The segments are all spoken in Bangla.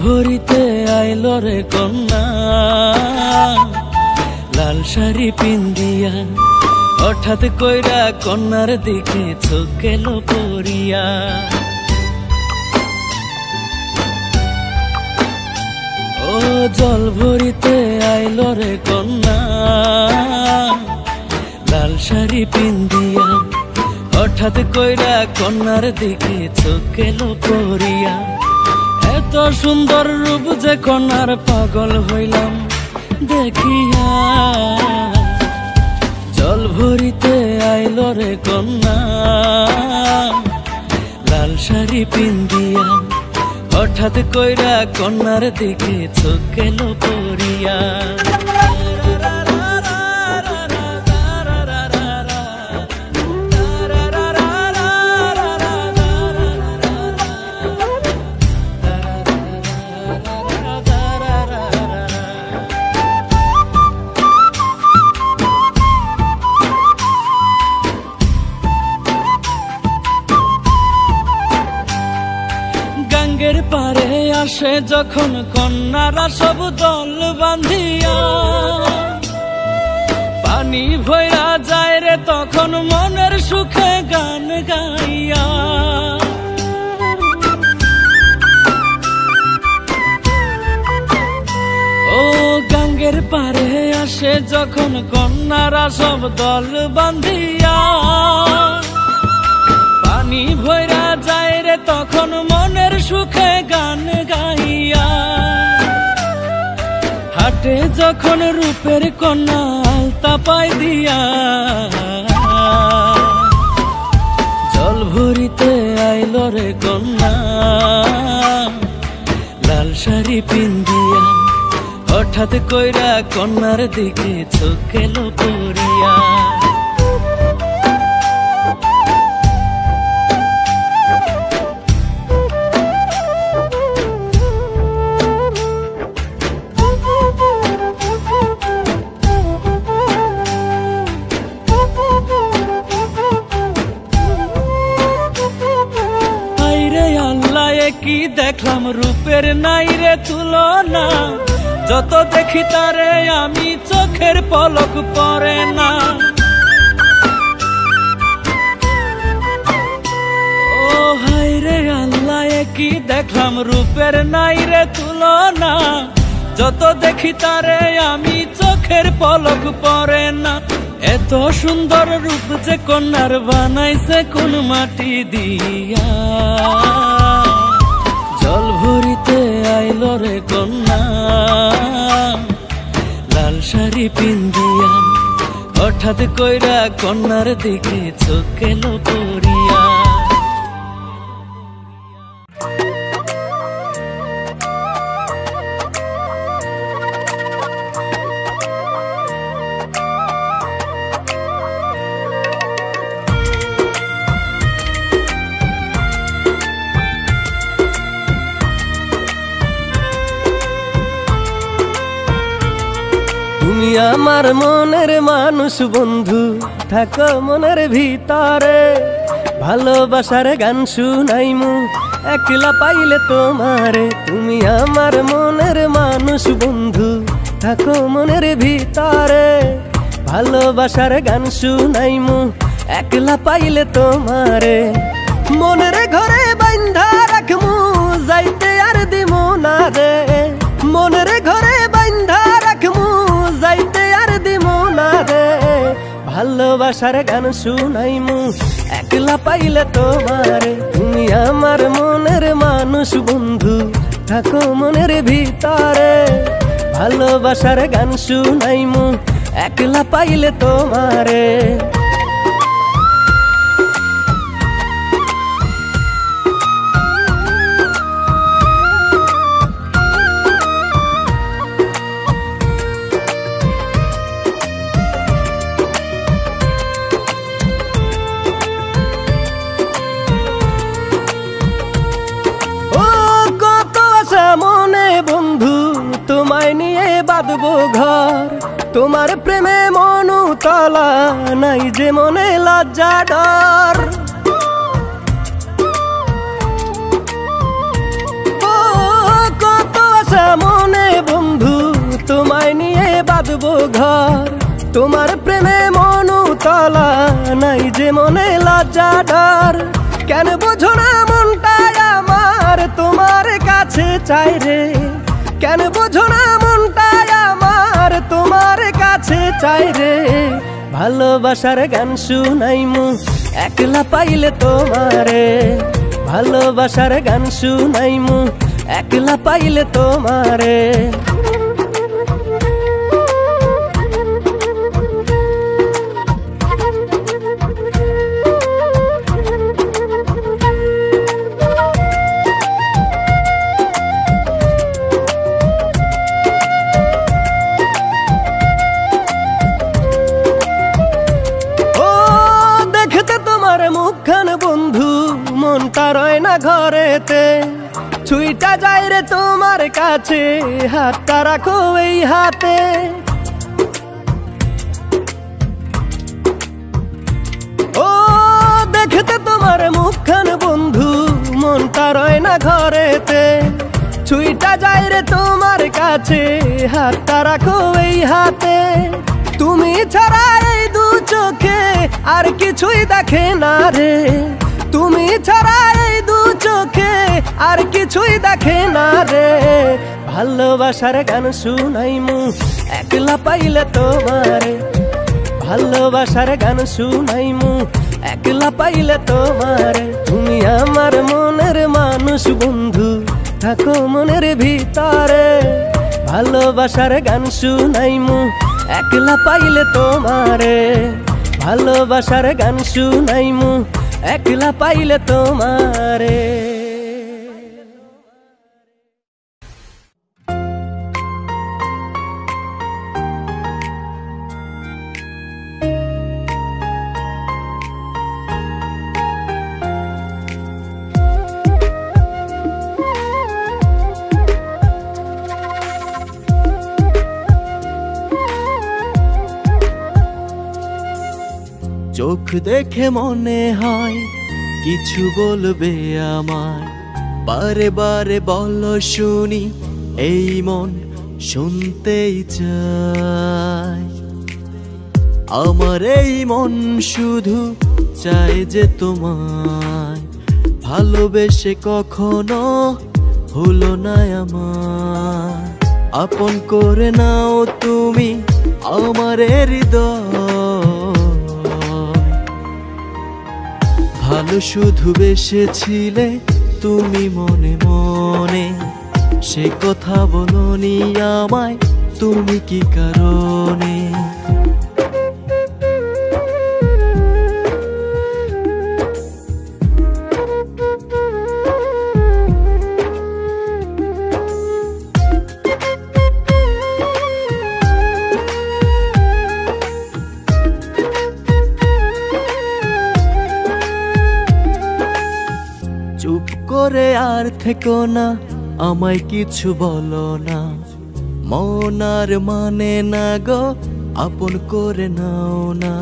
ভরিতে আইলো রে কন্যা, লাল শাড়ি পিন্দিয়া, হঠাৎ কইরা কন্যার দিকে চোখ গেল পড়িয়া। ও জল ভরিতে আইলো রে কন্যা, লাল শাড়ি পিন্দিয়া, হঠাৎ কইরা কন্যার দিকে চোখ গেল পড়িয়া। এত সুন্দর রূপ যে কন্যার পাগল হইলাম দেখিয়া। জল ভরিতে আইলো রে কন্যা, লাল শাড়ি পিন্দিয়া, হঠাৎ কইরা কন্যার দিকে চোখ গেল পড়িয়া। গঙ্গের পারে আসে যখন কন্যারা সব দল বাঁধিয়া, পানি ভইরা যায় রে তখন মনের সুখে গান গাইয়া। ও গঙ্গের পারে আসে যখন কন্যারা সব দল বাঁধিয়া, পানি ভইরা যায় রে তখন মনের সুখে গান গাইয়া। হাটে যখন রূপের কন্যা আলতা পাই দিয়া, জল ভরিতে আইলো রে কন্যা, লাল শাড়ি পিন্দিয়া, হঠাৎ কইরা কন্যার দিকে চোখ গেল পড়িয়া। কি দেখলাম রূপের নাই রে তুলনা, যত দেখি তারে আমি চোখের পলক পড়ে না। ও হাই রে আল্লাহ, কি দেখলাম রূপের নাই রে তুলনা, যত দেখি তারে আমি চোখের পলক পড়ে না। এত সুন্দর রূপ যে কন্যার বানাইছে কোন মাটি দিয়া। জল ভরিতে আইলো রে কন্যা, লাল শাড়ি পিন্দিয়া, হঠাৎ কইরা কন্যার দিকে চোখ গেল পড়িয়া। তুমি আমার মনের মানুষ বন্ধু, থাকো মনের ভিতরে, ভালোবাসার গান শুনাইমু একলা পাইলে তোমারে। তুমি আমার মনের মানুষ বন্ধু, থাকো মনের ভিতরে, ভালোবাসার গান শুনাইমু একলা পাইলে তোমারে। মনের ঘরে বাইন্ধা রাখমু যাইতে আর দিমু না রে, মনের ঘরে বাইন্ধা রাখমু যাইতে আর দিমু না রে। ভালোবাসার গান শুনাইমু একলা পাইলে তোমারে। তুমি আমার মনের মানুষ বন্ধু, থাকো মনের ভিতরে, ভালোবাসার গান শুনাইমু একলা পাইলে তোমারে। তোমায় নিয়ে বাঁধবো ঘর, তোমার প্রেমে মনু তলা নাই যে মনে লজ্জা ডর। ও কত তোমার প্রেমে মনুতলা নাই যে মনে লজ্জা ডর, কেন বোঝো না মনটাই আমার তোমার কাছে চাই রে, কেন বোঝো না মনটাই আমার তোমার কাছে চাই রে। ভালোবাসার গান শুনাইমু একলা পাইলে তোমারে, ভালোবাসার গান শুনাইমু একলা পাইলে তোমারে। মুখখান বন্ধু মনটা রয় না ঘরেতে, ছুইটা যায় রে তোমার কাছে, হাতটা রাখো এই হাতে। ও দেখতে তোমার মুখখান বন্ধু মনটা রয় না ঘরেতে, ছুইটা যায় রে তোমার কাছে, হাতটা রাখো এই হাতে। তুমি ছাড়া এই দু চোখে আর কিছুই দেখে না রে, তুমি ছাড়া এই দু চোখে আর কিছুই দেখে না রে। ভালোবাসার গান শুনাইমু একলা পাইলে তোমারে, ভালোবাসার গান শুনাইমু একলা পাইলে তোমারে। তুমি আমার মনের মানুষ বন্ধু, থাকো মনের ভিতরে। ভালোবাসার গান শুনাইমু একলা পাইলে তোমারে, ভালোবাসার গান শুনাইমু একলা পাইলে তোমারে। চোখ দেখে মনে হয় কিছু বলবে আমায়, বারে বারে বলো শুনি এই মন শুনতেই চায়। আমার এই মন শুধু চায় যে তোমায়, ভালোবেসে কখনো হলো না আমার। আপন করে নাও তুমি আমার হৃদয়, ভালো শুধু বেসেছিলে তুমি মনে মনে, সে কথা বলোনি আমায় তুমি কি কারণে। চুপ করে আর থেকো না, আমায় কিছু বলো না, মন আর মানে না গো, আপন করে নাও না।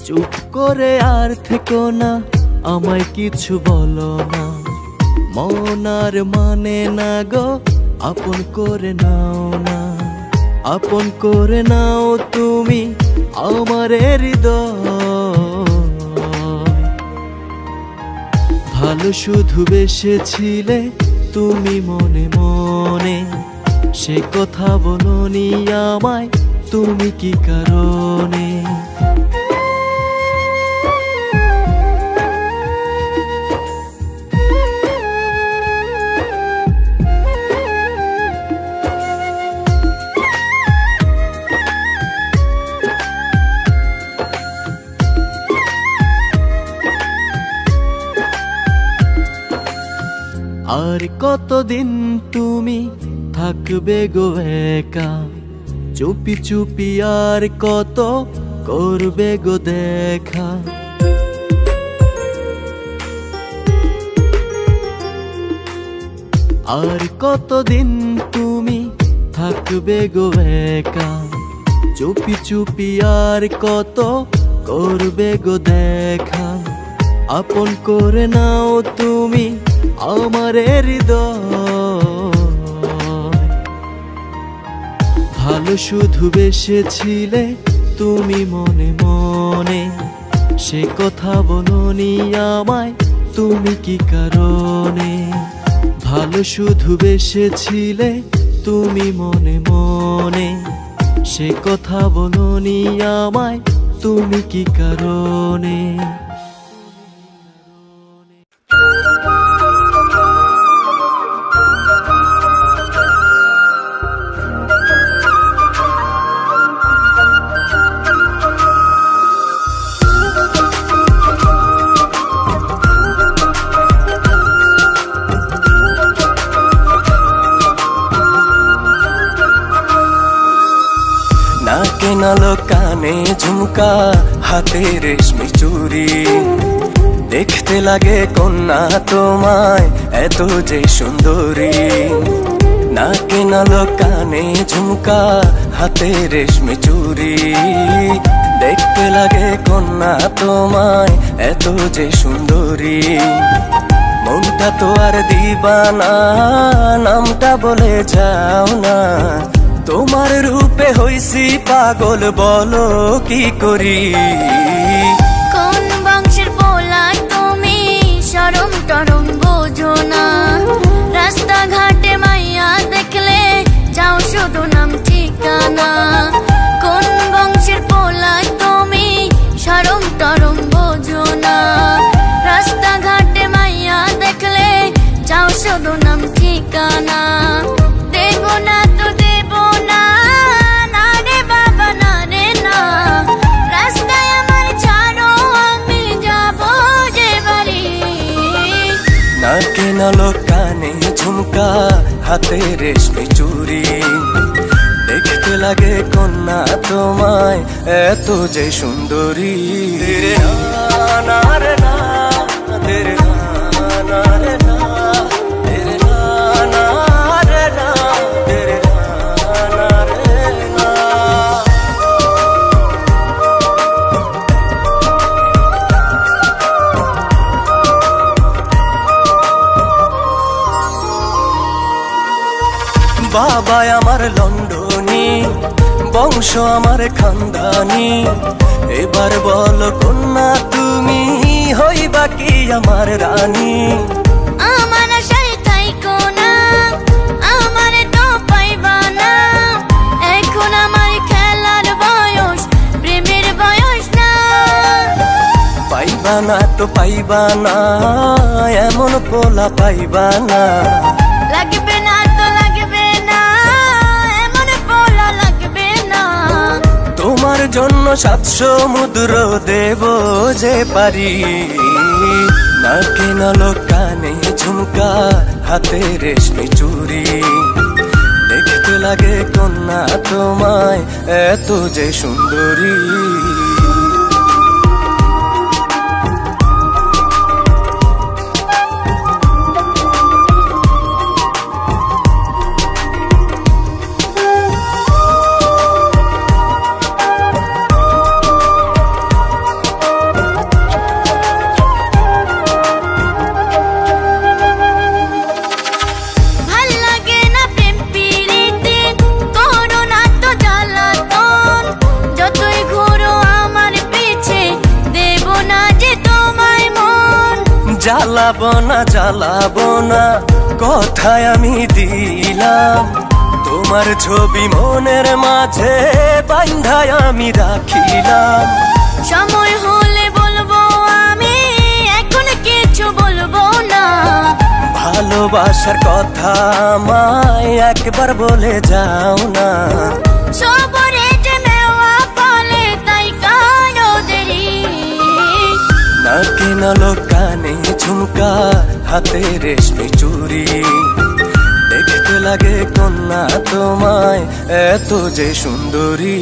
চুপ করে আর থেকো না, আমায় কিছু বলো না, মন আর মানে না গো, আপন করে নাও না। আপন করে নাও তুমি আমার হৃদয়, ভালো শুধু বেসেছিলে তুমি মনে মনে, সে কথা বলোনি আমায় তুমি কি কারণে। আর কতদিন তুমি থাকবে গো একা, চুপি চুপি আর কত করবে গো দেখা। আর কতদিন তুমি থাকবে গো একা, চুপি চুপি আর কত করবে গো দেখা। আপন করে নাও তুমি আমার হৃদয়, ভালো শুধু বেসেছিলে তুমি মনে মনে, সে কথা বলনি আমায় তুমি কি কারণে। ভালো শুধু বেসেছিলে তুমি মনে মনে, সে কথা বলনি আমায় তুমি কি কারণে। নাকে নালো কানে ঝুমকা হাতে রেশমি চুড়ি, দেখতে লাগে কন্যা তোমায় এত যে সুন্দরী। নাকে নালো কানে ঝুমকা হাতে রেশমি চুড়ি, দেখতে লাগে কন্যা তোমায় এত যে সুন্দরী। মনটা তো আর দিবানা, নামটা বলে যাও না, তোমার রূপে হইছি পাগল, বলো কি করি। কোন বংশের পোলা তুমি, শরম টরম বোঝো না, রাস্তাঘাটে মাইয়া দেখলে যাও শুধু নাম ঠিকানা। কোন বংশের পোলা তুমি, শরম টরম বোঝো না, রাস্তাঘাটে মাইয়া দেখলে যাও শুধু নাম ঠিকানা। দেব না তো দেব না, না রে বাবা না রে না, রাস্তায় আমার ছাড়ো আমি যাব যে বাড়ি। নাকে নালো কানে ঝুমকা হাতে রেশমি চুড়ি, দেখতে লাগে কন্যা তোমায় এত যে সুন্দরী। রে না রে না, রে না রে না, রে না রে না, রে না রে না। বাবা আমার লন্ডনী, বংশ আমার খানদানি, এবার বলো কন্যা তুমি হইবা কি আমার রানী। আমার আশায় থাইকো না, আমার তো পাইবা না, এখন আমার খেলার বয়স, প্রেমের বয়স না। পাইবা না তো পাইবা না, এমন পোলা পাইবা না। লাগবে না তো লাগবে না, এমন পোলা লাগবে না। তোমার জন্য 7 সমুদ্র দেব যে পারি। নাকে নালো কানে ঝুমকা হাতে রেশমি চুড়ি, দেখতে লাগে কন্যা তোমায় এত যে সুন্দরী। জ্বালাবো না জ্বালাবো না, কথায় আমি দিলাম, তোমার ছবি মনের মাঝে বাঁধায় আমি রাখিলাম। সময় হলে বলবো আমি, এখন কিছু বলবো না। ভালোবাসার কথা আমায় একবার বলে যাও না। সবরে যে মেওয়া ফলে তাই কারো দেরি। নাকে নালো কানে ঝুমকা হাতে রেশমি চুড়ি, দেখতে লাগে কন্যা তোমায় এত যে সুন্দরী।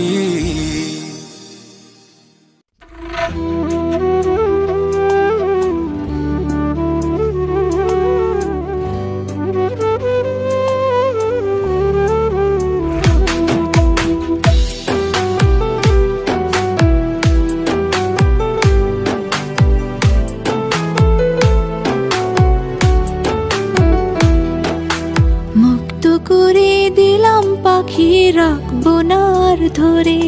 মুক্ত করে দিলাম পাখি, রাখবো না ধরে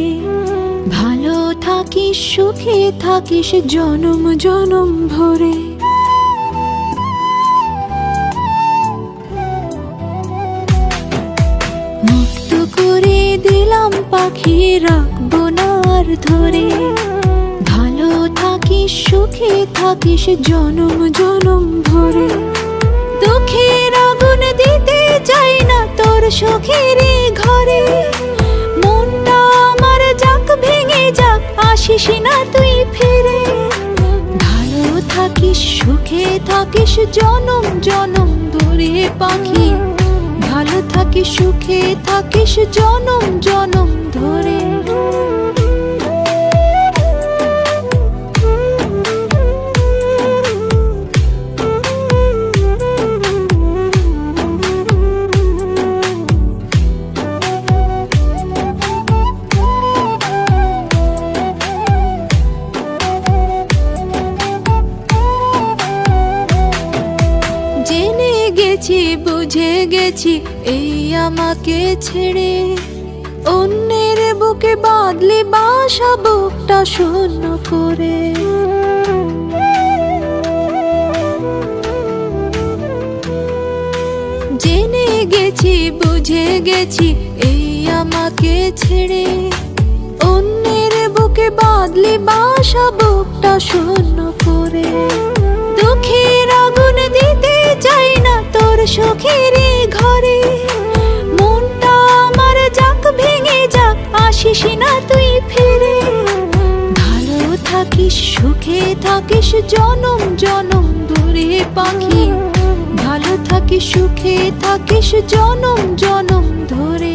ভালো থাকিস সুখে থাকিস জনম জনম ভরে মুক্ত করে দিলাম পাখি রাখবো না আর ধরে ভালো থাকিস সুখে থাকিস জনম জনম ভরে দুঃখের আগুন দিতে চাই না তোর সুখেরই ঘরে মনটা আমার যাক ভেঙে যাক আসিস না তুই ফিরে ভালো থাকিস সুখে থাকিস জনম জনম ধরে পাখি ভালো থাকিস সুখে থাকিস জনম জনম ধরে বুঝে গেছি এই আমাকে ছেড়ে অন্যের বুকে বাঁধলি বাসা বুকটা শূন্য করে জেনে গেছি বুঝে গেছি এই আমাকে ছেড়ে অন্যের বুকে বাঁধলি বাসা বুকটা শূন্য করে দুঃখের আগুন দিতে চাই না তোর সুখেরই ঘরে মনটা আমার যাক ভেঙে যাক আসিস না তুই ফিরে ভালো থাকিস সুখে থাকিস জনম জনম ধরে পাখি ভালো থাকিস সুখে থাকিস জনম জনম ধরে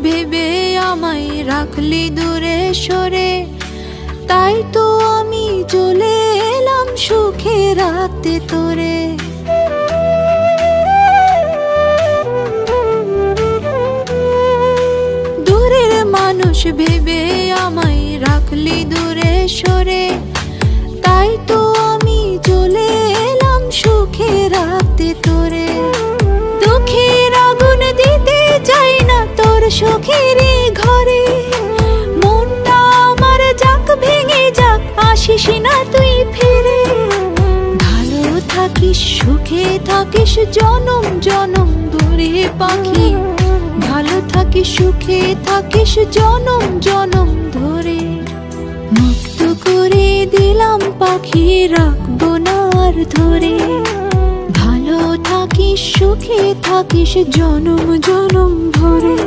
ভেবে আমায় রাখলি দূরে সরে তাই তো আমি চলে এলাম সুখে রাতে তোরে দূরের মানুষ ভেবে আমায় রাখলি দূরে সরে তাই তো আমি চলে এলাম সুখে রাতে তোরে দুঃখের আগুন দিতে চাই না তোর সুখেরই ঘরে মনটা আমার যাক ভেঙে যাক আসিস না তুই ফিরে ভালো থাকিস সুখে থাকিস জনম জনম ধরে পাখি ভালো থাকিস সুখে থাকিস জনম জনম ধরে মুক্ত করে দিলাম পাখি রাখবো না আর ধরে ভালো থাকিস সুখে থাকিস জনম জনম ভরে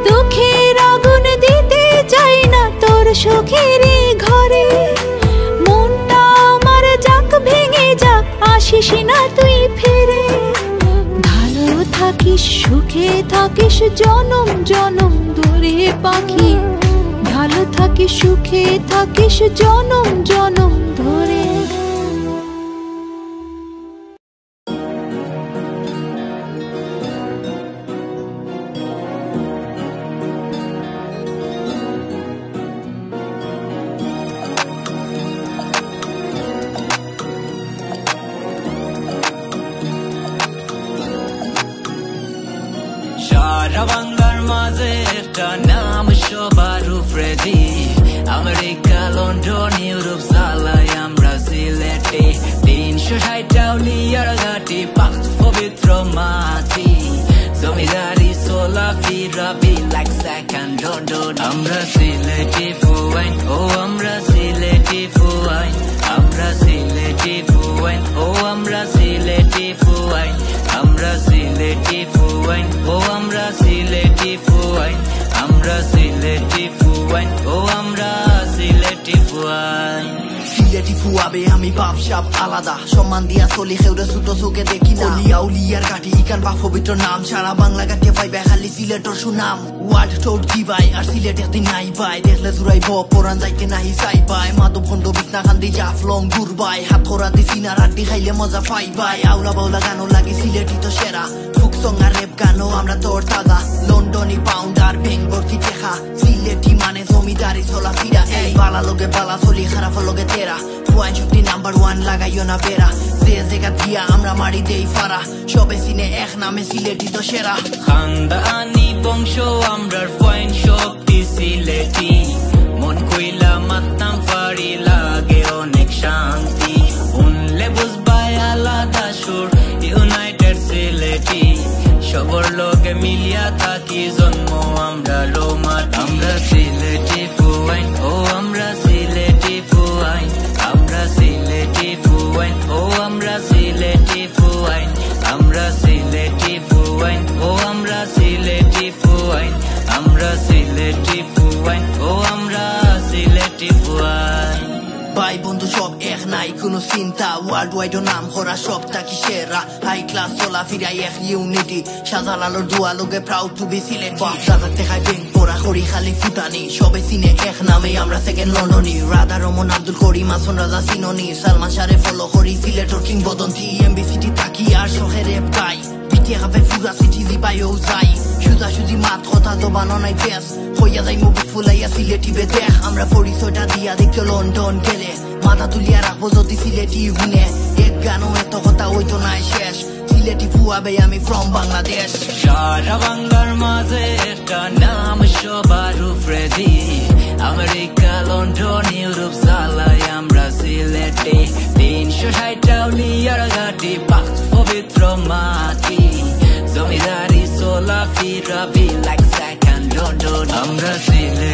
দুঃখের আগুন দিতে চাই না তোর সুখেরই ঘরে মনটা আমার যাক ভেঙে যাক আসিস না তুই ফিরে ভালো থাকিস সুখে থাকিস জনম জনম ধরে পাখি ভালো থাকিস সুখে থাকিস জনম জনম ধরে বাংলার মাঝে একটা নাম সবার উপরে দি আমেরিকা লন্ডন ইউরোপ সালাই আমরা সিলেটে 360 লিয়ার ঘাটি পাক পবিত্র মাটি জমিদারি সোলা ফিরাবি লাইক সেকেন্ড লন্ডন আমরা সিলেটি ফুয়াইন ও আমরা সিলেটি ফুয়াইন আমরা সিলেটি ফুয়াইন ও আমরা সিলেটি ফুয়াইন আমরা সিলেটি ফুয়াইন ও আমরা সিলেটি ফুয়াইন আমরা সিলেটি ফুয়াইন ও আমরা সিলেটি ফুয়াইন সিলেটি ফুয়াবে আমি বাপ সাপ আলাদা সম্মান দিয়া চলি খেউরে ছোট চোখে দেখি না অলিয়া উলিয়ার গাঠি ইকান বা পবিত্র নাম সারা বাংলা গাঠিয়ে পাইবে খালি সিলেটর সুনাম ওয়ার্ল্ড টোট দিবাই আর সিলেট একদিন নাই পাই দেখলে জুড়াইব পরান যাইতে নাহি চাই পাই মাধব খন্ড বিছনা খান্দি জাফলং ঘুরবাই হাত খরা দি সিনার আড্ডি খাইলে মজা পাই বাই আউলা বাউলা গানও লাগে সিলেটি তো সেরা ফুক সং আর রেপ গানও আমরা তোর তাজা লন্ডনি পাউন্ড আর ভেং ভর্তি টেকা সিলেটি মানে জমিদারি চলা ফিরা এই বালা লোকে বালা চলি খারাপ লোকে তেরা 150 নাম্বার 1 লাগাইও না বেড়া যে জায়গা দিয়া আমরা মারি দেই ফারা সবে সিনে এক নামে সিলেটি তো সেরা খানদানি বংশ আমরার পয়েন্ট শক্তি সিলেটি মন কইলা মাতাম পারি লাগে অনেক শান্তি শুনলে বুঝবাই আলাদা সুর ইউনাইটেড সিলেটি সবর লোকে মিলিয়া থাকি জন্ম আমরা লোমাট আমরা সিলেটি ফুয়াইন ও আমরা সিলেটি ফুয়াইন আমরা সিলেটি ফুয়াইন ও আমরা সিলেটি ফুয়াইন আমরা সিলেটি ফুয়াইন ও আমরা সিলেটি ফুয়াইন আমরা সিলেটি ফুয়াইন ও আমরা সিলেটি ফুয়াইন ভাই বন্ধু সব এক নাই কোনো চিন্তা ওয়ার্ল্ড ওয়াইড নাম করা সবটা কি সেরা হাই ক্লাস চলা ফিরাই এক ইউনিটি শাহজালালোর দুয়া লোকে প্রাউড টু বি সিলেট দাদা দেখায় ব্যাংক পড়া করি খালি ফুটানি সবে সিনে এক নামে আমরা সেকেন্ড লন্ডনি রাধা রমন আব্দুল করিম আসন রাজা সিনোনি সালমান শাহরে ফলো করি সিলেটর কিংবদন্তি এমবি সিটি তাকি আর শহরে রেপ গাই পিটিয়ে খাবে ফুরা সিটি জিবাইও যাই সুজা সুজি মাত কথা জবানো নাই ফেস হইয়া যাই মুখ ফুলাইয়া সিলেটি বেদেখ আমরা পরিচয়টা দিয়া দেখতে লন্ডন গেলে মাথা তুলিয়া রাখবো যদি সিলেটি হুনে এক গানও এত কথা হইতো নাই শেষ সিলেটি ফুয়াবে আমি ফ্রম বাংলাদেশ সারা বাংলার মাঝে একটা নাম সবার উপরে দি আমেরিকা লন্ডন ইউরোপ চালাই আমরা সিলেটে 360 উলিয়ার ঘাটি পাক পবিত্র মাটি জমিদারি চলা ফিরা বি লাইক সেকেন্ড লন্ডন আমরা সিলেট